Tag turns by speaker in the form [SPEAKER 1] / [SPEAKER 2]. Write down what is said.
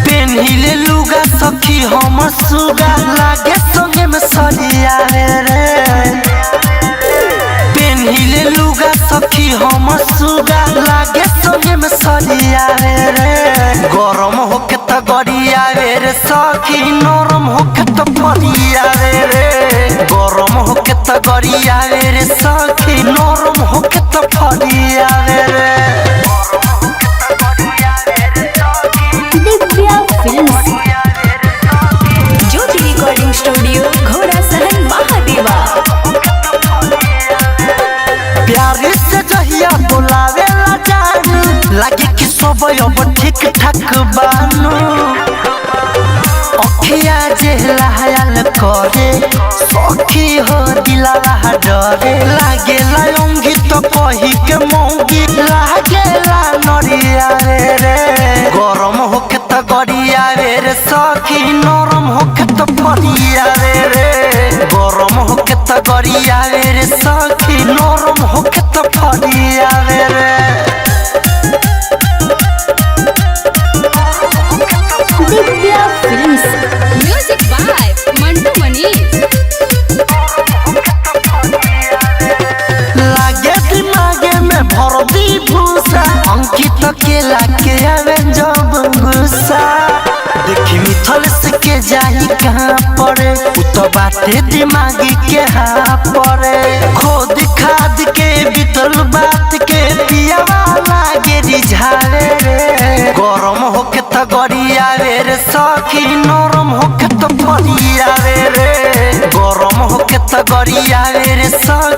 [SPEAKER 1] पेन्हिले लुगा सखी हम सुगा लागे संगे में सरिया रे। पेन्हिले लुगा सखी हम सुगा लागे संगे में सरिया रे। गरम होके त गरिया रे सखी नरम होके त परिया रे। गरम होके त गरिया रे सखी नरम होके त परिया रे।
[SPEAKER 2] दिव्या फिल्म्स ज्योति रिकॉर्डिंग स्टूडियो घोड़ा सहन महादेवा।
[SPEAKER 1] प्यार से जहिया बुलावे ला जानू लगे कि सब अब ठीक ठाक बानू। अखिया जेला हयाल करे सखी हो दिलावा डरे। लागे लायोंगी तो कही के मौगी लागे ला नरिया रे। गरम होके त गरिया रे सखी नरम होके त परिया रे। गरम होके त गरिया रे सखी नरम होके त परिया रे।
[SPEAKER 2] Divya films
[SPEAKER 3] music by Mantu Manish.
[SPEAKER 1] लागे दिमागे में भर दी भूसा अंकित केला के आवे जब गुस्सा। देखी मिथल से के जाही कहाँ पड़े उ तो बाटे दिमागी के हाँ पड़े। खोद खाद के बीतल बात के पियावा लागे रिझावे रे। गरम होके त गरिया रे सखी नरम होके त परिया रे। गरम होके त गरिया रे सखी